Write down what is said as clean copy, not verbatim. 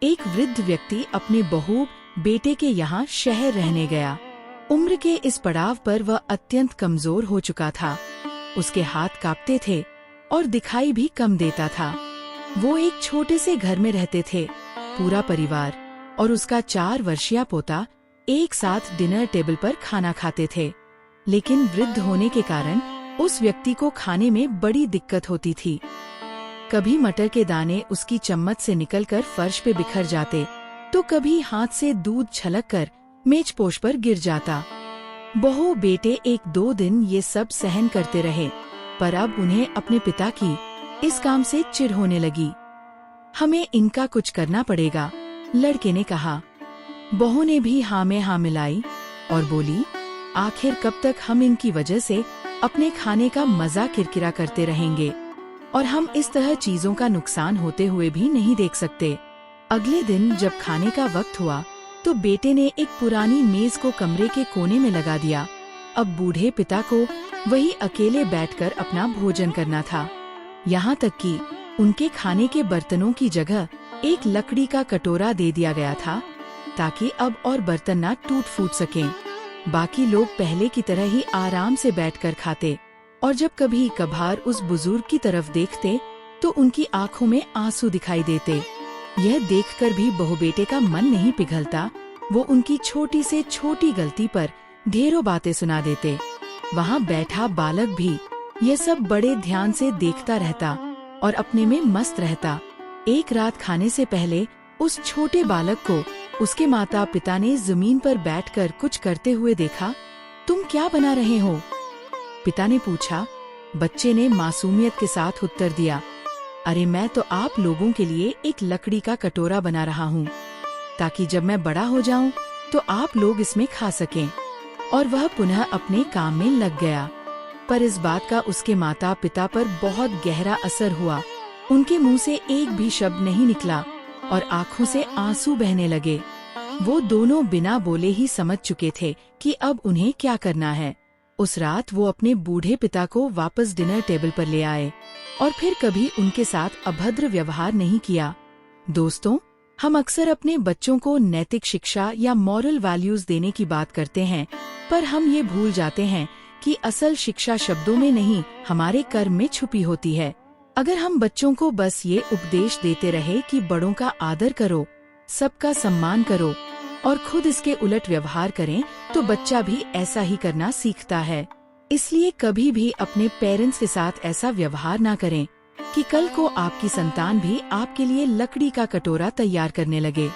एक वृद्ध व्यक्ति अपने बहू बेटे के यहाँ शहर रहने गया। उम्र के इस पड़ाव पर वह अत्यंत कमजोर हो चुका था। उसके हाथ कांपते थे और दिखाई भी कम देता था। वो एक छोटे से घर में रहते थे। पूरा परिवार और उसका 4 वर्षीय पोता एक साथ डिनर टेबल पर खाना खाते थे। लेकिन वृद्ध होने के कारण उस व्यक्ति को खाने में बड़ी दिक्कत होती थी। कभी मटर के दाने उसकी चम्मच से निकलकर फर्श पे बिखर जाते, तो कभी हाथ से दूध छलककर मेजपोश पर गिर जाता। बहू बेटे 1-2 दिन ये सब सहन करते रहे, पर अब उन्हें अपने पिता की इस काम से चिढ़ होने लगी। हमें इनका कुछ करना पड़ेगा, लड़के ने कहा। बहू ने भी हाँ में हाँ मिलाई और बोली, आखिर कब तक हम इनकी वजह से अपने खाने का मजा किरकिरा करते रहेंगे, और हम इस तरह चीजों का नुकसान होते हुए भी नहीं देख सकते। अगले दिन जब खाने का वक्त हुआ तो बेटे ने एक पुरानी मेज को कमरे के कोने में लगा दिया। अब बूढ़े पिता को वही अकेले बैठकर अपना भोजन करना था। यहाँ तक कि उनके खाने के बर्तनों की जगह एक लकड़ी का कटोरा दे दिया गया था, ताकि अब और बर्तन न टूट फूट सकें। बाकी लोग पहले की तरह ही आराम से बैठकर खाते, और जब कभी कभार उस बुजुर्ग की तरफ देखते तो उनकी आंखों में आंसू दिखाई देते। यह देखकर भी बहू बेटे का मन नहीं पिघलता। वो उनकी छोटी से छोटी गलती पर ढेरों बातें सुना देते। वहाँ बैठा बालक भी ये सब बड़े ध्यान से देखता रहता और अपने में मस्त रहता। एक रात खाने से पहले उस छोटे बालक को उसके माता पिता ने जमीन पर बैठकर कुछ करते हुए देखा। तुम क्या बना रहे हो? पिता ने पूछा। बच्चे ने मासूमियत के साथ उत्तर दिया, अरे मैं तो आप लोगों के लिए एक लकड़ी का कटोरा बना रहा हूँ, ताकि जब मैं बड़ा हो जाऊँ तो आप लोग इसमें खा सकें। और वह पुनः अपने काम में लग गया। पर इस बात का उसके माता पिता पर बहुत गहरा असर हुआ। उनके मुंह से एक भी शब्द नहीं निकला और आंखों से आंसू बहने लगे। वो दोनों बिना बोले ही समझ चुके थे कि अब उन्हें क्या करना है। उस रात वो अपने बूढ़े पिता को वापस डिनर टेबल पर ले आए और फिर कभी उनके साथ अभद्र व्यवहार नहीं किया। दोस्तों, हम अक्सर अपने बच्चों को नैतिक शिक्षा या मॉरल वैल्यूज देने की बात करते हैं, पर हम ये भूल जाते हैं कि असल शिक्षा शब्दों में नहीं, हमारे कर्म में छुपी होती है। अगर हम बच्चों को बस ये उपदेश देते रहे कि बड़ों का आदर करो, सबका सम्मान करो और खुद इसके उलट व्यवहार करें, तो बच्चा भी ऐसा ही करना सीखता है। इसलिए कभी भी अपने पेरेंट्स के साथ ऐसा व्यवहार ना करें कि कल को आपकी संतान भी आपके लिए लकड़ी का कटोरा तैयार करने लगे।